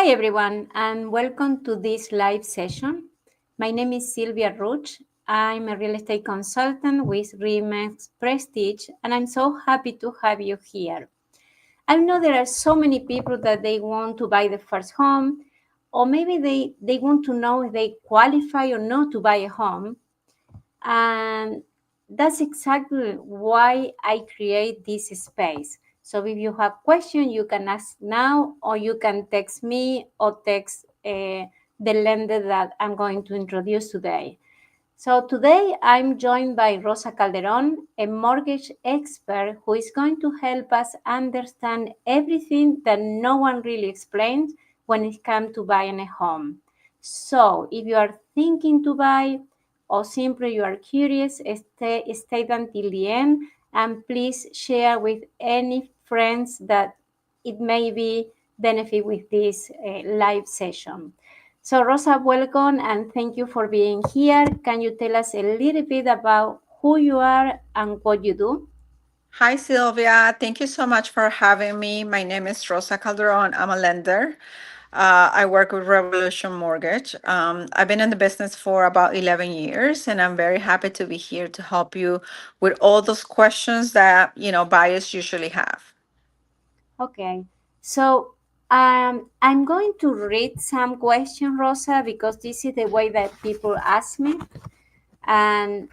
Hi, everyone, and welcome to this live session. My name is Silvia Ruch. I'm a real estate consultant with Remax Prestige, and I'm so happy to have you here. I know there are so many people that they want to buy the first home, or maybe they want to know if they qualify or not to buy a home. And that's exactly why I create this space. So if you have questions, you can ask now, or you can text me or text the lender that I'm going to introduce today. So today I'm joined by Rosa Calderon, a mortgage expert who is going to help us understand everything that no one really explains when it comes to buying a home. So if you are thinking to buy or simply you are curious, stay until the end and please share with any friends that it may be benefit with this live session. So Rosa, welcome and thank you for being here. Can you tell us a little bit about who you are and what you do? Hi, Silvia. Thank you so much for having me. My name is Rosa Calderon. I'm a lender. I work with Revolution Mortgage. I've been in the business for about 11 years, and I'm very happy to be here to help you with all those questions that, buyers usually have. Okay, so I'm going to read some questions, Rosa, because this is the way that people ask me, and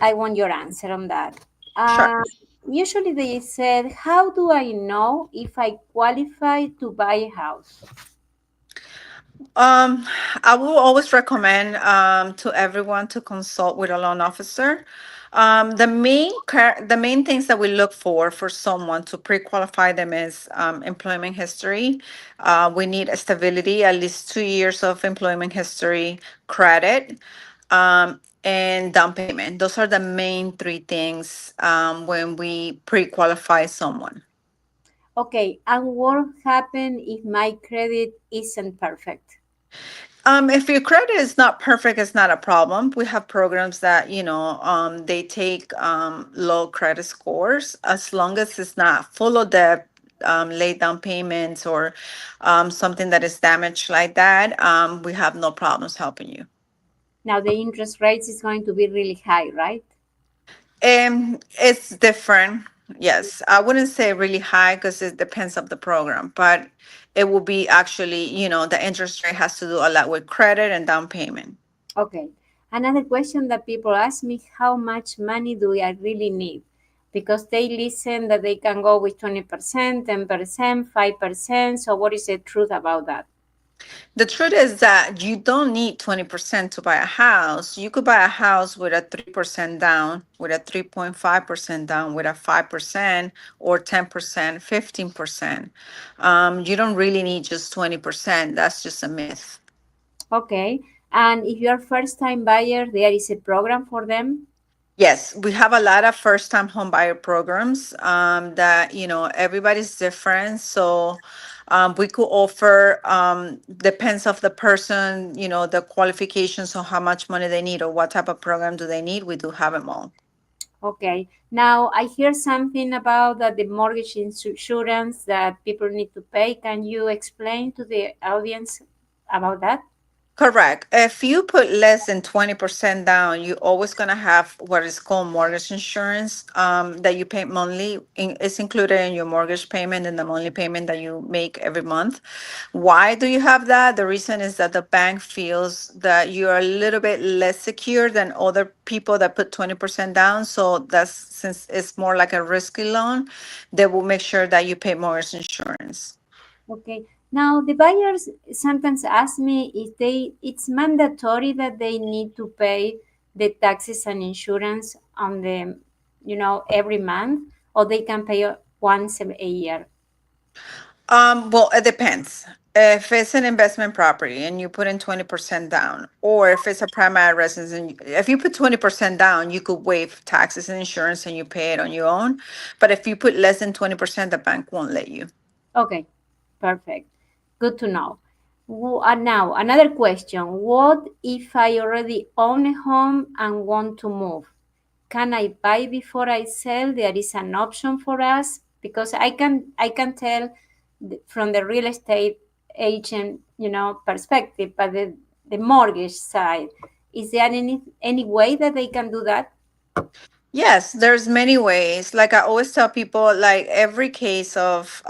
I want your answer on that. Sure. Uh, Usually they said, how do I know if I qualify to buy a house? Um, I will always recommend to everyone to consult with a loan officer. The main things that we look for someone to pre-qualify them is employment history. We need a stability, at least 2 years of employment history, credit, and down payment. Those are the main three things when we pre-qualify someone. Okay, and what happen if my credit isn't perfect? If your credit is not perfect, it's not a problem. We have programs that, they take low credit scores as long as it's not full of debt, late down payments, or something that is damaged like that. We have no problems helping you. Now the interest rates is going to be really high, right? It's different. Yes, I wouldn't say really high because it depends of the program, but it will be actually, the interest rate has to do a lot with credit and down payment. Okay. Another question that people ask me, how much money do I really need? Because they listen that they can go with 20%, 10%, 5%. So what is the truth about that? The truth is that you don't need 20% to buy a house. You could buy a house with a 3% down, with a 3.5% down, with a 5%, or 10%, 15%. You don't really need just 20%. That's just a myth. Okay. And if you're first time buyer, there is a program for them. Yes, we have a lot of first-time home buyer programs that, everybody's different. So we could offer, depends of the person, the qualifications on how much money they need or what type of program do they need. We do have them all. Okay. Now I hear something about that the mortgage insurance that people need to pay. Can you explain to the audience about that? Correct. If you put less than 20% down, you're always going to have what is called mortgage insurance that you pay monthly. It's included in your mortgage payment and the monthly payment that you make every month. Why do you have that? The reason is that the bank feels that you're a little bit less secure than other people that put 20% down. So that's since it's more like a risky loan, they will make sure that you pay mortgage insurance. Okay. Now the buyers sometimes ask me if it's mandatory that they need to pay the taxes and insurance on the, every month, or they can pay once a year. Well, it depends. If it's an investment property and you put in 20% down, or if it's a primary residence, and if you put 20% down, you could waive taxes and insurance and you pay it on your own. But if you put less than 20%, the bank won't let you. Okay, perfect. Good to know. Now, another question. What if I already own a home and want to move? Can I buy before I sell? There is an option for us because I can tell from the real estate agent, perspective, but the mortgage side, is there any way that they can do that? Yes, there's many ways. Like I always tell people, like every case of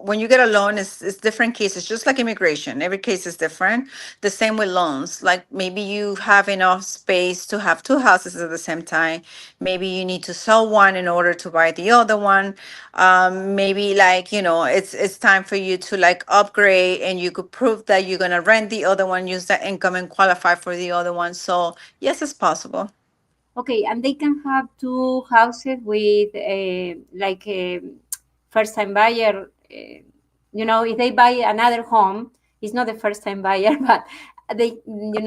when you get a loan is different cases, just like immigration. Every case is different. The same with loans. Like maybe you have enough space to have two houses at the same time. Maybe you need to sell one in order to buy the other one. Maybe like, it's time for you to like upgrade and you could prove that you're gonna rent the other one, use that income and qualify for the other one. So yes, it's possible. Okay, and they can have two houses with like a first time buyer. If they buy another home, it's not the first time buyer, but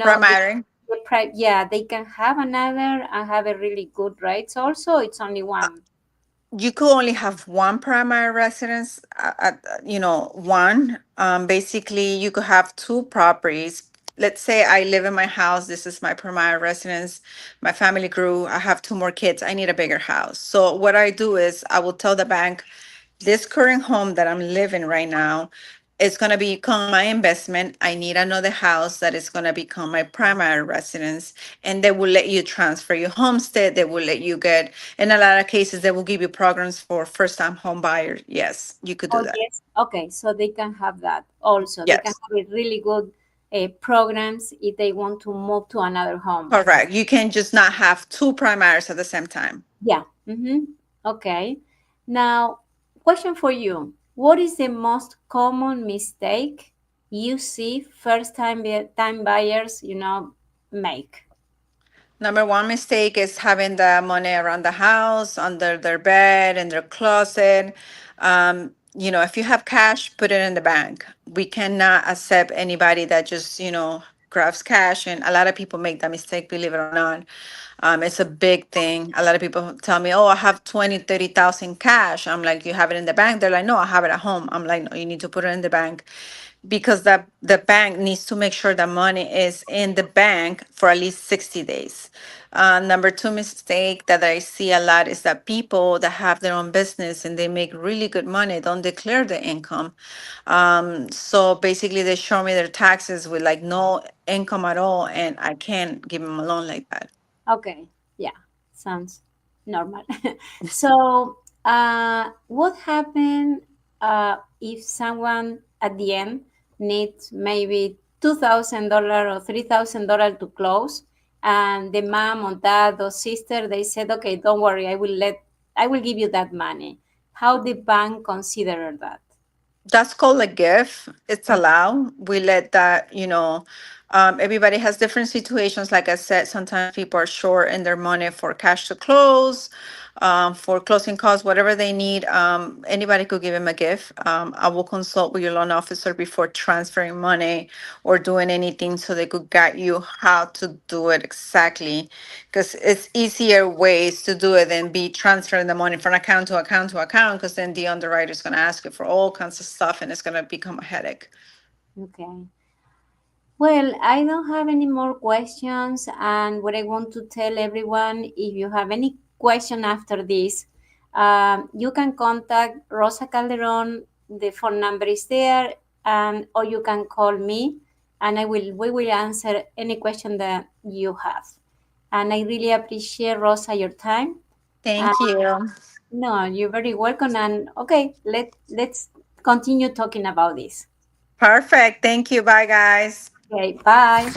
Primary. yeah, they can have another and have a really good rates. Also, it's only one. You could only have one primary residence one. Basically you could have two properties. Let's say I live in my house, this is my primary residence, my family grew, I have two more kids, I need a bigger house. So what I do is I will tell the bank, this current home that I'm living right now is going to become my investment. I need another house that is going to become my primary residence. And they will let you transfer your homestead. They will let you get, in a lot of cases, they will give you programs for first time home buyers. Yes, you could do Oh, that. yes. Okay, so they can have that also. They can Yes, have a really good programs if they want to move to another home. correct. You can just not have two primaries at the same time. Yeah. Okay. Now, question for you. What is the most common mistake you see first time buyers, make? Number one mistake is having the money around the house, under their bed, in their closet. If you have cash, put it in the bank. We cannot accept anybody that just, grabs cash. And a lot of people make that mistake, believe it or not. It's a big thing. A lot of people tell me, oh, I have 20, 30,000 cash. I'm like, you have it in the bank? They're like, no, I have it at home. I'm like, no, you need to put it in the bank because the bank needs to make sure the money is in the bank for at least 60 days. Number two mistake that I see a lot is that people that have their own business and they make really good money don't declare the income. So basically they show me their taxes with like no income at all, and I can't give them a loan like that. Okay. Yeah. Sounds normal. So, what happened if someone at the end needs maybe $2,000 or $3,000 to close, and the mom or dad or sister they said, "Okay, don't worry, I will give you that money." How the bank consider that? That's called a gift. It's Oh, allowed. We let that, everybody has different situations. Like I said, sometimes people are short in their money for cash to close, for closing costs, whatever they need. Anybody could give them a gift. I will consult with your loan officer before transferring money or doing anything so they could guide you how to do it exactly, because it's easier ways to do it than be transferring the money from account to account to account, because then the underwriter is going to ask you for all kinds of stuff and it's going to become a headache. okay. Well, I don't have any more questions. And what I want to tell everyone, if you have any question after this, you can contact Rosa Calderon. The phone number is there, and or you can call me, and we will answer any question that you have. And I really appreciate Rosa your time. And Thank you. no, you're very welcome. And okay, let's continue talking about this. Perfect. Thank you. Bye, guys. Okay, bye.